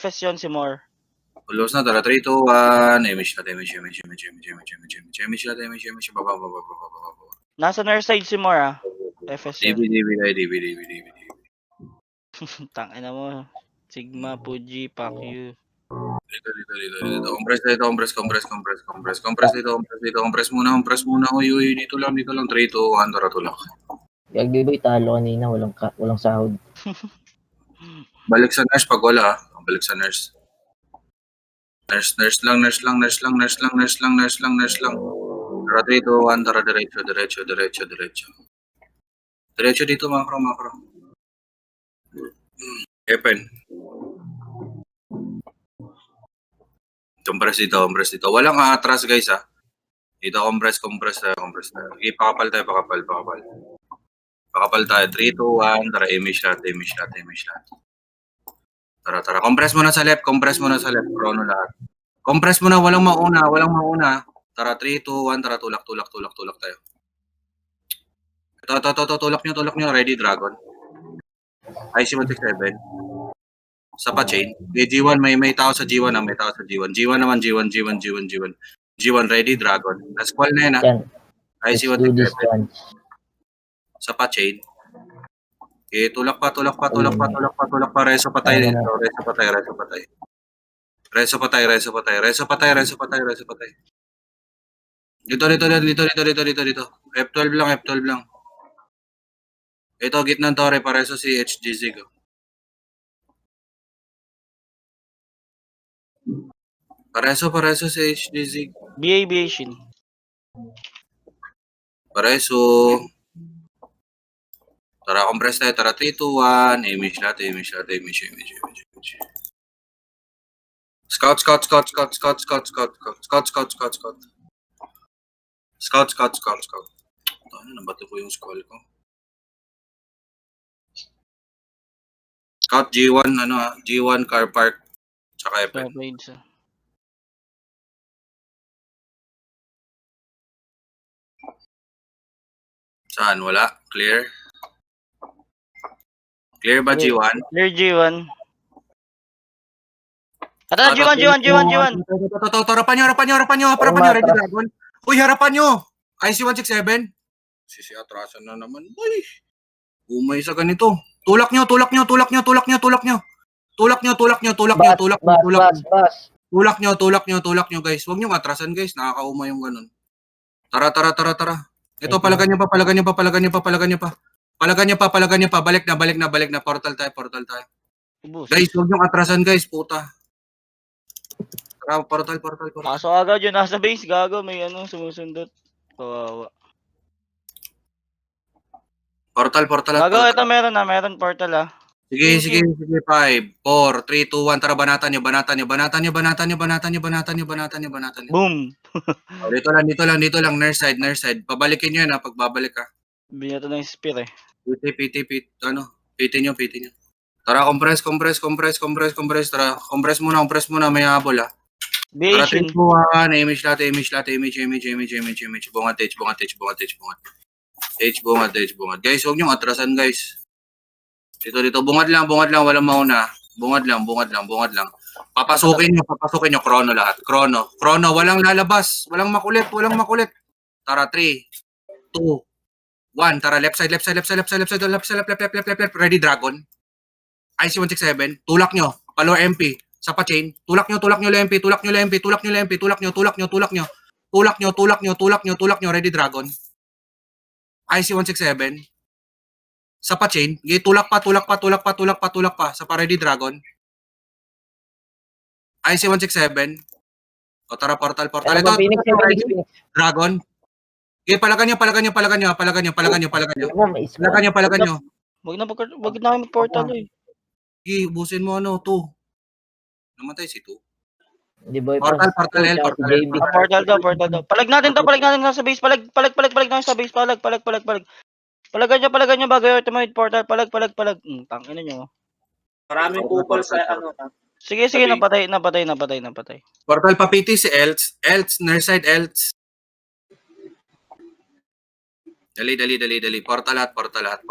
FS yun si Moore. Close na, tara, 3, 2, 1, image na, image na, baba. Nasa nurse side si Moore FS yun. DB. Tangina mo. Sigma, Puji, Pacquiao. Dito. Compress dito. Compress muna. Uy, dito lang. 3, 2, 1, tara, tulak. Gagbiboy talo kanina, walang sahod. Balik sa nurse pag wala. Balik sa nurse. Nurse lang. Tara, 3, 2, 1, tara, diretso. Diretso dito, macro. Epen. Compress dito. Walang atras, guys, ha. Dito, compress tayo. Pakapal tayo. Pakapal tayo. 3, 2, 1, tara, image lahat. Tara. Compress muna sa left. Chrono lahat. Compress muna, walang mauna. Tara, 3, 2, 1, tara, tulak tayo. Ito, tulak nyo. Ready, Dragon. IC-167. Sa pa-chain. G1, may tao sa G1, may tao sa G1. G1, ready, Dragon. Last call na yun, ha. Yan. Let's do this IC-167. one. Sa pa-chain. Okay, tulak pa. Reso patay. Dito. F12 lang. Ito, gitnang tore, pareso si HGZ. Pareso si HGZ. BA Shin. Pareso. Tara, compress tayo. Tara, 3, 2, 1. Image lahat. Scout. Ano, nabato ko yung scroll ko. Scout G1, G1 car park. Tsaka Epen. Saan? Wala? Clear ba G1? Clear G1. Ata, G1. Harapan nyo, ready, Dragon. Uy, harapan nyo! IC-167. Sisi atrasan na naman. Uy! Umay sa ganito. Tulak nyo. Tulak nyo, guys. Huwag nyo atrasan, guys. Nakakauma yung ganun. Tara. Ito, palagan nyo pa. Balik na. Portal tayo. Guys, huwag nyo atrasan, guys. Puta. Tara, portal. Pasok agad yun. Nasa base, gago. May sumusundot. Kawawa. Portal. Gago, ito meron portal, Sige. 5, 4, 3, 2, 1. Tara, banatan nyo. Boom! Dito lang. Nurse side. Pabalikin nyo yan, ha. Pagbabalik, ha. Binato ng spear, PT. Pitin nyo. Tara, compress. Tara, compress muna. May habol, ha. Tara, 3, 2, 1. Image lahat. Bungat. Guys, huwag nyo atrasan, guys. Dito. Bungat lang. Walang mauna. Bungat lang. Papasukin nyo. Chrono lahat. Chrono. Walang lalabas. Walang makulit. Tara, 3, 2, 1. Tara, left side. Ready, Dragon. IC-167. Tulak nyo. Palo MP. Sa pa-chain. Tulak nyo MP. Ready, Dragon. IC-167. Sa pa-chain. Tulak pa. Sa pa-ready, Dragon. IC-167. O, tara, portal. Ito, Phoenix. Dragon. Palagan nyo. Wag na mag-portal, Ubusin mo, 2. Namatay si 2. Hindi boy. Portal. Portal daw. Palag natin sa base. Palag natin sa base. Palag. Palagan nyo bago yung ultimate portal. Palag. Tangina nyo. Maraming kupol sa Sige, napatay. Portal, papiti si Elts, nurse side Elts. Dali. Portal lahat.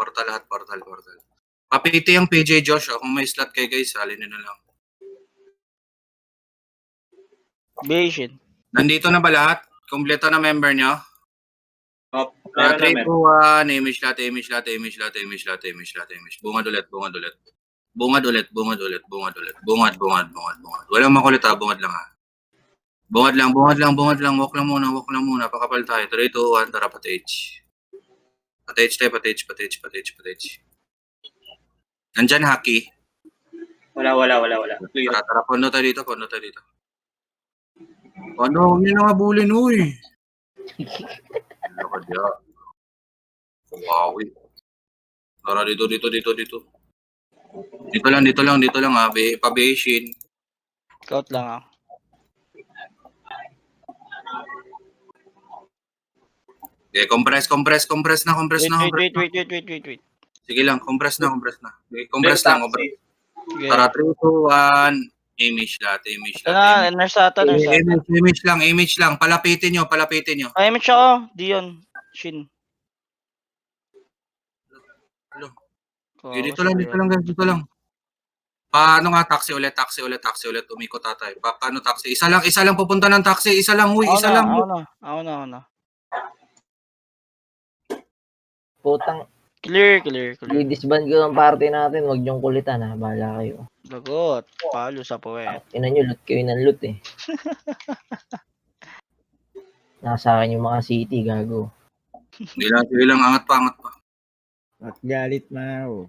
Papiti ang PJ Josh. Kung may slot kayo, guys, salin nyo na lang. Beijing. Nandito na ba lahat? Kompleto na member nyo? Oh, meron 3, naman. 2, 1, image lahat, image lahat, image lahat, image lahat, image lahat, image. Bungad ulit, bungad ulit. Bungad ulit, bungad ulit, bungad ulit. Bungad, bungad, bungad, bungad. Walang makulit ha, bungad lang ha. Bungad lang, bungad lang, bungad lang. Walk lang muna, walk lang muna. Pakapal tayo. 3, 2, 1, tara, pati-H. Pati-H tayo, pati-H, pati-H, pati-H, pati-H. Nandyan, Haki. Wala. Clear. Tara, tara, pondo tayo dito, pondo tayo dito. Pondo, huwag niyo na ngabulin, uy. Ano ka diya? Wawi. Tara, dito. Dito lang ha. Pa-Beijing. Scout lang ah. Okay, compress na. Wait. Sige lang, compress na. Okay, compress lang. Taxi. Sige. Tara, 3, 2, 1. Image lahat. Ito na, nurse ata. Image lang. Palapitin nyo. Ay, image ako. Dion. Shin. Hello. Oh, Dito lang. Paano nga taxi ulit. Umikot tayo. Paano taxi? Isa lang pupunta ng taxi. Isa lang, huy. Isa lang. Ako na. Putang, Clear. i-disband ko ang party natin. Huwag niyong kulitan ha. Bahala kayo. Lagot. Palo sa puwe. Ina nyo, loot kayo ng loot eh. Nasa akin yung mga city, gago. Sige lang. Angat pa. At galit na ako.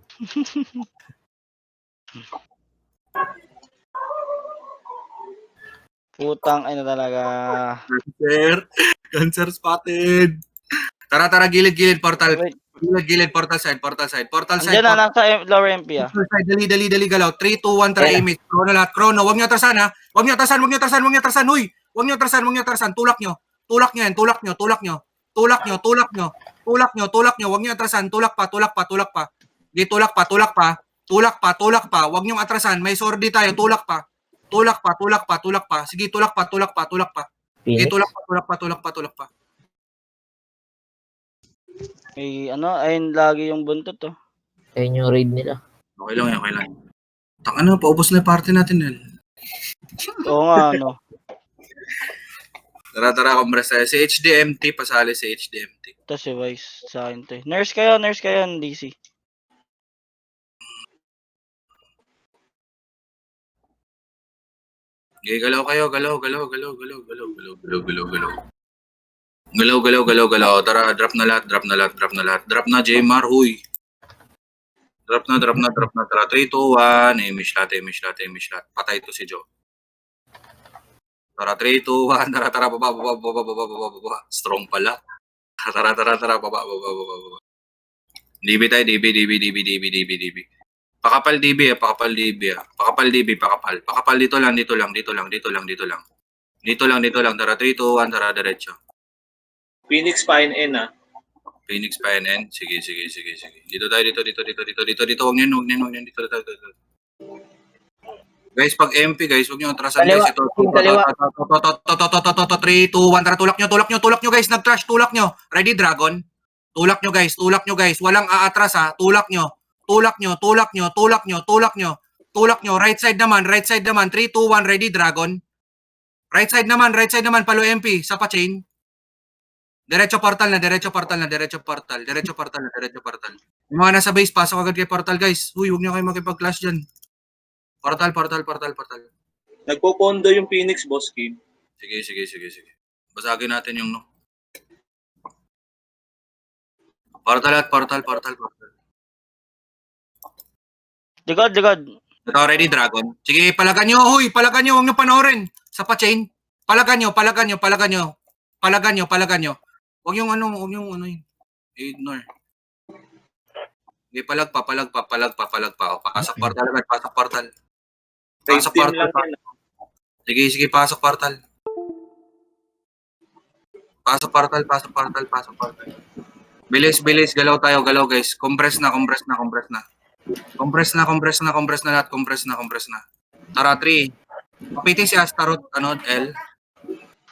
Putang ina talaga. Cancer spotted. Tara, gilid, portal. Wait. Gilid, portal side. Andiyan na, nasa lower MP ah. Portal side, dali, galaw. 3, 2, 1, tara, Ayan. image. Chrono lahat, chrono. Huwag niyo atrasan, ha? Huwag niyo atrasan. Huy! Huwag niyo atrasan. Tulak niyo yan. Tulak niyo. Huwag niyo atrasan. Tulak pa. Di, tulak pa. Huwag niyo atrasan. May sordi tayo. Tulak pa. Sige, tulak pa. Sige, Phoenix. tulak pa. May ayun lagi yung buntot to. Ayun yung raid nila. Okay lang. Tanga paubos na yung party natin yan. Oo nga, ano. Tara, compress tayo. Si HDMT, pasali si HDMT. Ito si Vice sa akin to. Nurse kayo, DC. Okay, galaw kayo. Galaw. Tara, drop na lahat. Drop na, Jmar, huy. Drop na. Tara, 3, 2, 1. Image lahat. Patay to si Joe. Tara, 3, 2, 1. Tara, baba. Strong pala. Tara, baba. DB tayo, DB. Pakapal DB. Pakapal dito lang. Tara, 3, 2, 1. Tara, diretso. Phoenix Pine N ah. Phoenix pa NN. Sige. Dito tayo. Huwag niyan. Dito. Guys, pag MP, guys, huwag niyo atrasan, Kaliwa, guys. Ito. kaliwa. 3, 2, 1. Tara, tulak niyo, guys. Nag-trash, tulak niyo. Ready, Dragon? Tulak niyo, guys. Walang aatras, ha. Tulak niyo. Right side naman. 3, 2, 1. Ready, Dragon? Right side naman. Palo MP. Sa pa-chain. Diretso portal. Yung mga nasa base, pasok agad kay portal, guys. Uy, huwag niyo kayo makipag-clash dyan. Portal. Nagpo-pondo yung Phoenix, Boss Kim. Sige. Basagin natin yung Portal. Digod. Ito, ready, Dragon? Sige, palagan nyo. Huwag nyo panoorin. Sa pa-chain. Palagan nyo. Huwag yung ignore. Sige, palag pa. O, pasok portal. Same team lang yan. Sige, pasok portal. Bilis, galaw tayo, guys. Compress na lahat. Tara, 3. Kapitin si Astaroth, L.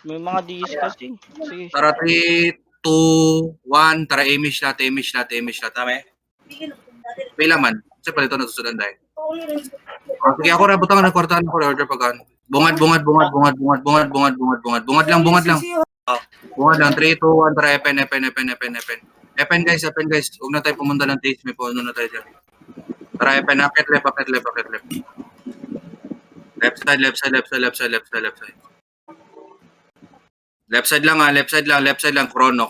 May mga DS kasi. Sige. Tara, 3, 2, 1. Tara, image lahat. Tama eh? Pila man. Kasi pala ito natusudan dahil. Sige, ako rabutan ka ng kwartahan ko. Order pag Bungad lang. Bungad lang. Bungad lang. 3, 2, 1, tara, Epen. Epen guys. Huwag na tayo pumunta ng taste. May puno na tayo dyan. Tara, Epen. Akit left. Left side. Left side lang. Chrono.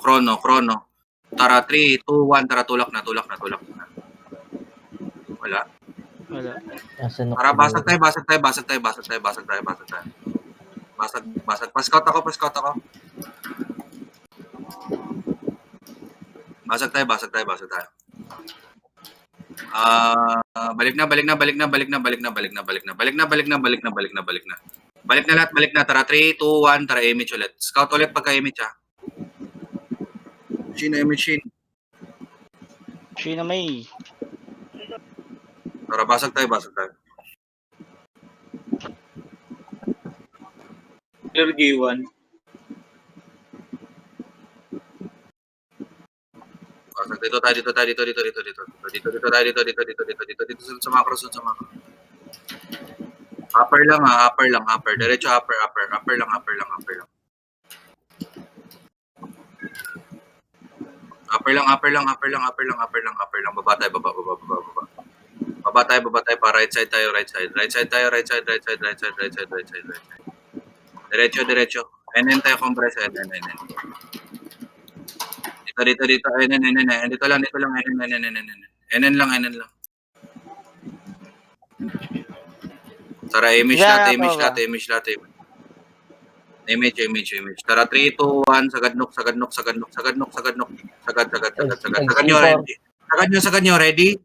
Tara, 3, 2, 1, tara, tulak na. Wala. Nasa nok. Tara, basag tayo. Basag. Paskout ako. Basag tayo. Balik na. Balik na lahat. Tara, 3, 2, 1, tara, image ulit. Scout ulit pagka-image, ha. Image. Sino may? Tara, basag tayo. Clear G1. Basag dito tayo. Dito sa macro. Upper lang. Diretso upper lang. Upper lang. Baba tayo. Baba tayo pa right side tayo. Diretso. NN tayo compress. NN. Dito. NN. Dito lang. NN lang. Tara, image lahat. Image. Tara, 3, 2, 1, sagad nok. Sagad nyo, ready?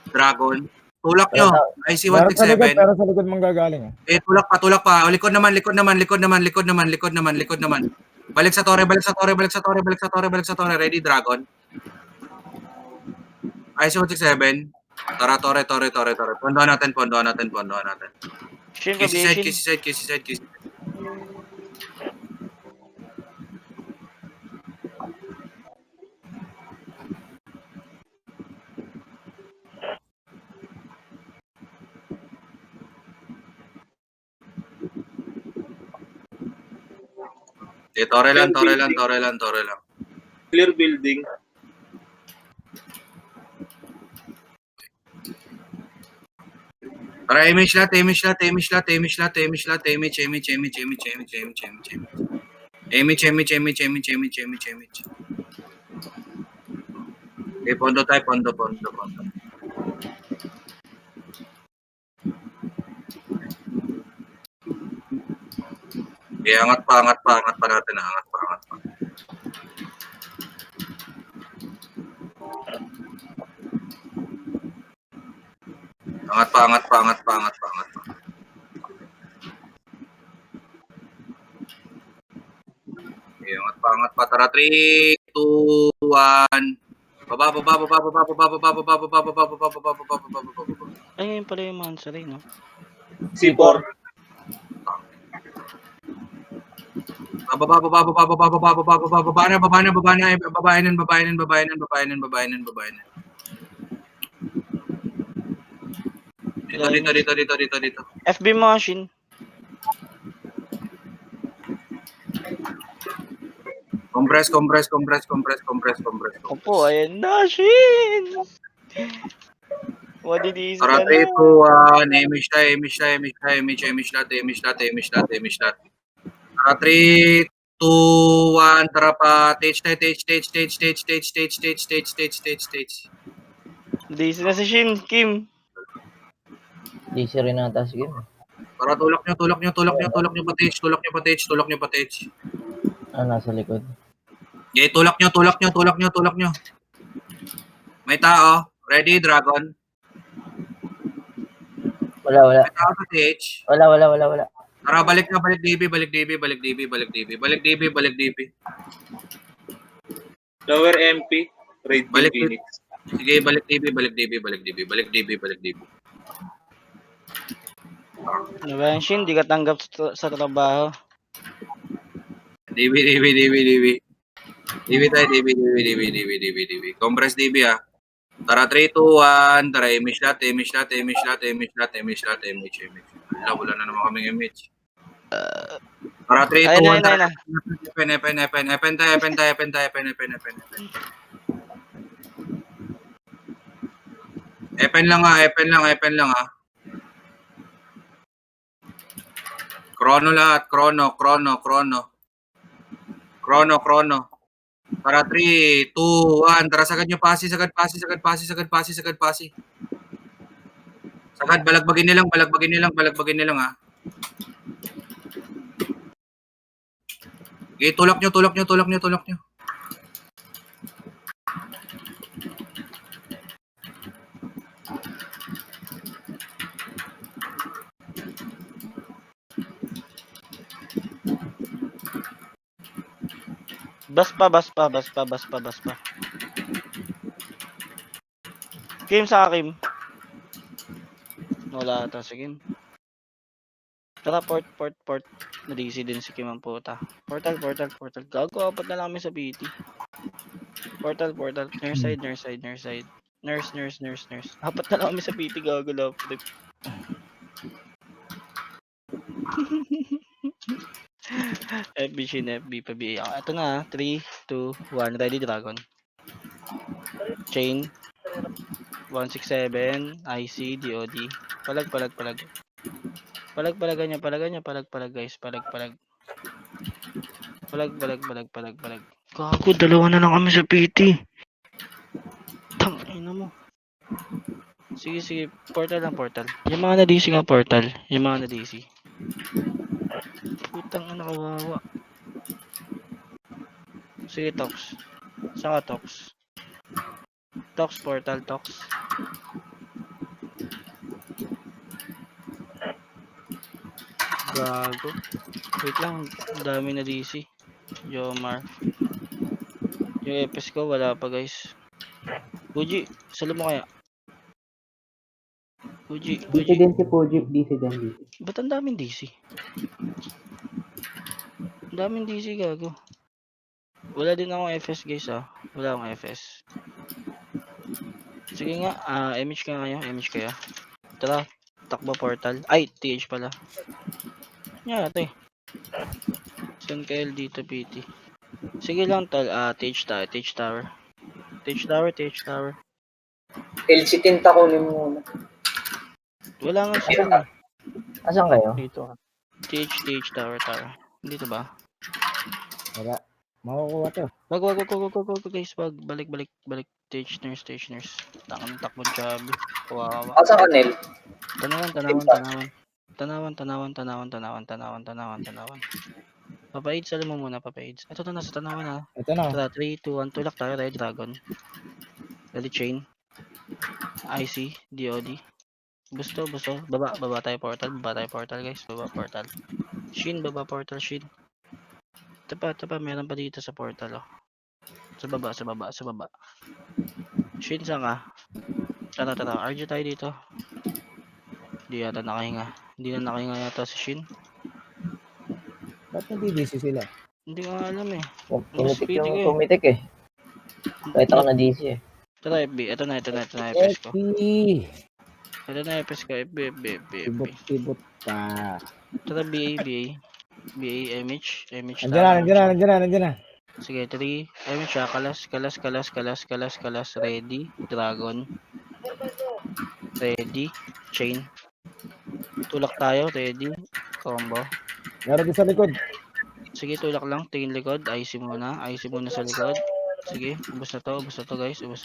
Dragon. Tulak nyo. IC-167. Pero sa likod mong gagaling. Tulak pa. Likod naman. Balik sa tore. Ready, Dragon. IC-167. Tara, tore. Pondohan natin. Shin, Kisi side. Tore lang. Clear building. Tara, image lahat. Image. Pondo tayo. Angat pa natin. Angat pa. Angat pa. Tara, 3, 2, 1. Baba. Ay, yun pala yung Mansory, no? C4. Baba na. Babayanin. Dito. FB machine. Compress. Opo, ayan na, Shin! What did he say? Tara, 3, 2, 1. Image lahat. Tara, 3, 2, 1. Tara pa. Stage. Daisy na si Shin, Kim. DC rin nata si Kim. Tara, tulak nyo pa stage. Nasa likod. Okay, tulak nyo. May tao. Ready, Dragon? Wala. May tao sa stage. Wala. Tara, balik DB. Lower MP. Raid Balik. Phoenix. Sige, balik DB. Ano ba yan, Shin? Di ka tanggap sa trabaho. DB. DB tayo. Compress DB, ha. Tara, 3, 2, 1. Tara, image lahat. Wala na naman kaming image. Para 3, 2, Ayun 1, na, ayun na. Epen tayo. Epen lang ha. Chrono lahat, chrono. Para 3, 2, 1. Tara, sagad nyo pasi. Sagad, balagbagin nilang ha. Okay, tulak nyo. Bas pa. Kim sa Kim. Wala ata si Kim. Tara, port. Na-DC din si Kim ang puta. Portal. Gago, apat na lang kami sa PT. Portal. Nurse side. Nurse. Apat na lang kami sa PT, gago love trip. FB Shin, FB pa BA. Ito na, 3, 2, 1. Ready, Dragon. Chain. 167, IC, DOD. Palag. Palagan niya, guys. Palag. Gago, dalawa na lang kami sa PT. Tangina mo. Sige. Portal. Yung mga na-DC nga portal. Putang ina, kawawa. Sige, Tox. Saan ka, Tox? Portal. Gago. Wait lang, ang dami na DC. Jomar. Yung FS ko, wala pa guys. Fuji, salo mo kaya? Fuji. DC din si Fuji. DC. Ba't ang daming DC? Ang daming DC, gago. Wala din akong FS guys Wala akong FS. Sige nga, MH kayo. Tara, takbo portal. Ay, TH pala. Yan, ate. Saan kayo dito, PT? Sige lang, TH tower. LC tinta kunin mo muna. Wala nga siya. Asan kayo? Dito. TH tower. Dito ba? Wala. Makukuha to. Wag guys, wag. Balik. TH nurse. Takbo Chubby. Kawawa. Asa ka, Nel? Tanawan. Papaids, alam mo muna, papaids. Ito na, nasa tanawan Ito na. Tara, 3, 2, 1, tulak tayo, Red Dragon. Ready chain. IC, DOD. Busto. Baba tayo portal guys. Baba portal. Shin. Ito pa, meron pa dito sa portal Sa baba. Shin, saan ka? Tara, RG tayo dito. Hindi yata nakahinga. Hindi na nakahinga yata si Shin. Ba't nag-DC sila? Hindi ko nga alam eh. Pumitik speedy ko eh. yung pumitik eh. Kahit ako na DC eh. Tara, FB. Ito na FS ko. FB! Ito na FS ko. FB. Tibot pa. Tara, BA, MH. Nandiyan na. Sige, 3. MH kalas. Ready. Dragon. Ready. Chain. Tulak tayo. Ready. Combo. Meron din sa likod. Sige, tulak lang. Tingin likod. IC muna sa likod. Sige, ubos na to guys. Dahil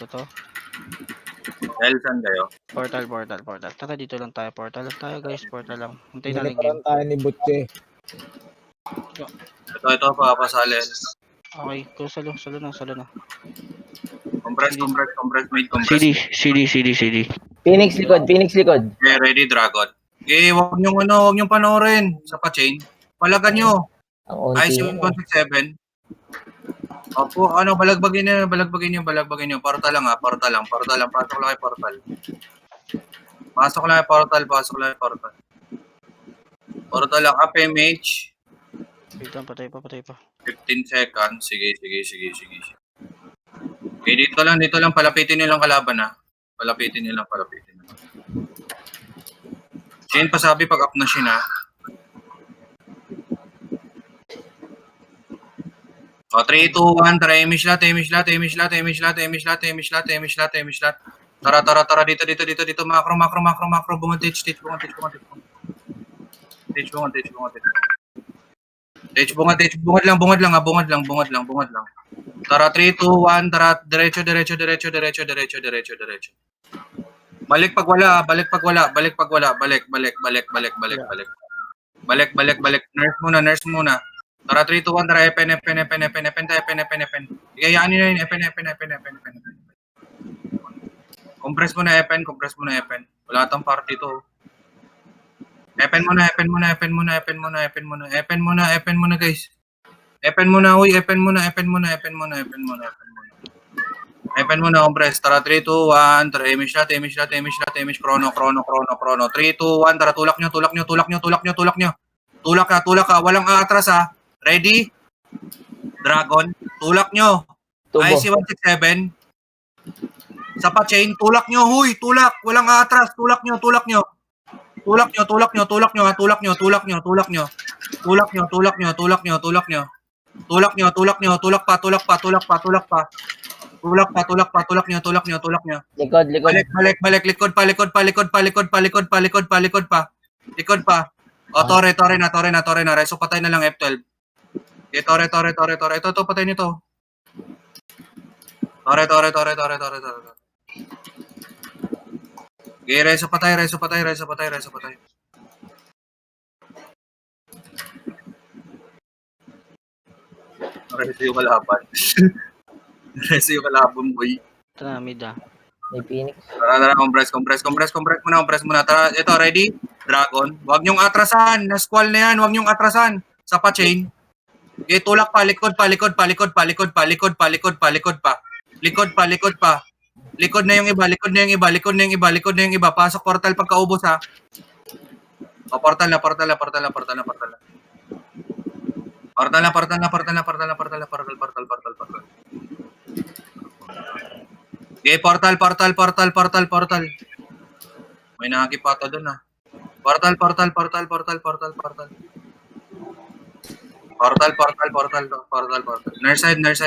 saan kayo? Portal. Tara, dito lang tayo. Portal guys. Hintayin natin Niliparan game. tayo ni Butche. Ito, papasali. Okay, go salo na. Compress, made compress. CD. Phoenix likod. Okay, ready, Dragon. Okay, wag niyong panoorin sa pa-chain. Palagan nyo. Ang onti IC 167. Opo, balagbagin nyo. Portal lang. Pasok lang kayo portal. Portal lang, FMH. Wait lang, patay pa. 15 seconds. Sige. Okay, dito lang. Palapitin nyo lang kalaban Palapitin nyo lang. Chain pasabi pag up na siya na. O, 3, 2, 1, tara, Emish lat. Tara, dito, macro, bunga, Tej, bunga. Tej, bungad lang. Tara, 3, 2, 1, tara, diretso. Balik pag wala. Balik. Nurse muna. Tara, 3, 2, 1, tara, epen. Igayaan nyo na yun, epen. Compress mo na, epen. Wala tong party to. Epen muna, guys. Epen muna, compress. Tara, 3, 2, 1. Tara, Emish lat. Chrono. 3, 2, 1. Tara, tulak nyo. Tulak ka. Walang aatras, ha. Ready? Dragon. Tulak nyo. Tubo. IC-167. Sa pa-chain. Tulak nyo. Huy, tulak. Walang aatras. Tulak nyo. Tulak pa. Tulak nyo. Likod. Balik, likod pa. O, tore na. Reso, patay na lang F12. Okay, tore. Ito, patay nito. Tore. Okay, reso patay. Reso yung kalaban, boy. Ito na, mid ah. May Phoenix. Tara, compress muna. Tara, ito, ready? Dragon. Huwag niyong atrasan. Na-squall na yan. Huwag niyong atrasan. Sa pa-chain. Okay, tulak pa. Likod pa. Likod na yung iba. Pasok portal pagkaubos, ha. O, portal na. Portal. Okay, portal. May nakakipata dun, ha. Portal. Nurse side. Nurse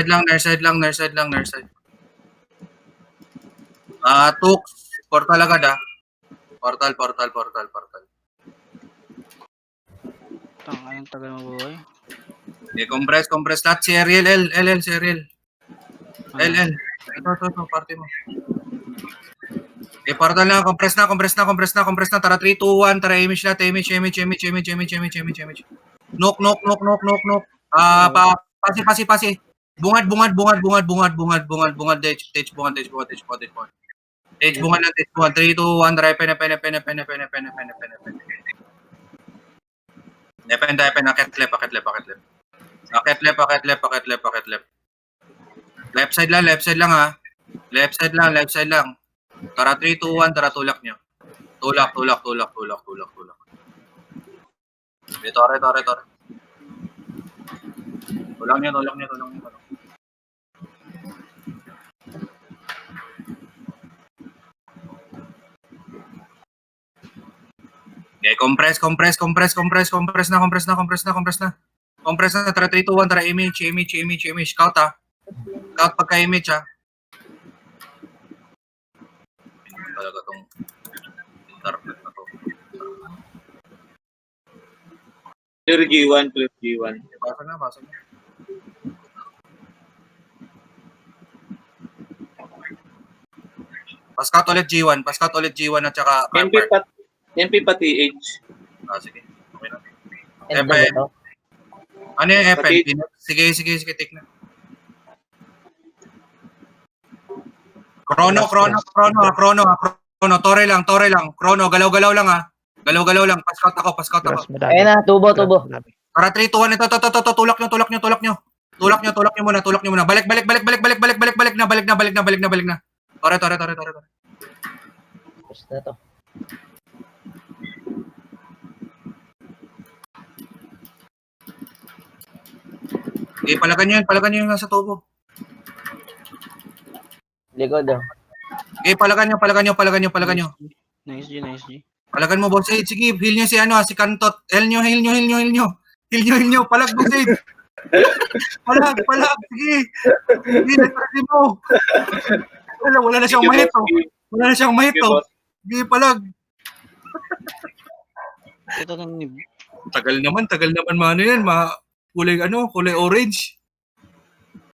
side lang. Tux. Portal agad, ha. Portal. Tangay ang tagal mabuhay. Okay, compress lahat. Si Ariel, si Ariel. Ito, party mo. Okay, portal na, compress na. Tara, 3, 2, 1. Tara, Emish lahat. Knock. Pasi. Bungad. Tej, bungad. Tej, bungad lang. 3, 2, 1. Tara, epen. Akit left. Akit left. Left side lang, ha. Left side lang. Tara, 3, 2, 1. Tara, tulak nyo. Tulak. Okay, tore. Tulak nyo. Okay, compress na. Tara, 3, 2, 1. Tara, image. Scout, ha. Scout pagka-image, ha. Talaga tong internet na to. Clear G1. Basag na. Pascout ulit G1 at saka MP pati H. sige. Okay na. End ba ito? Ano yung FN? Pati- Sige, take na. Chrono. Tore lang. Chrono, galaw-galaw lang, ha. Galaw-galaw lang. Pascout ako. Ayun na, tubo. Para 3, 2, 1. Ito. Tulak nyo. Tulak nyo muna. Balik na. Tore. Push na to. Okay, palagan nyo yung nasa tubo. Likod. palagan nyo. Nice G. Palagan mo, Boss Aid. Sige, heal nyo si Kantot. Heal nyo. Palag, Boss Aid. Palag. Sige. Sige, nagpapalagi mo. Wala na siyang mahito. Sige, palag. Ito na ni Tagal naman, mano yan. Kulay orange.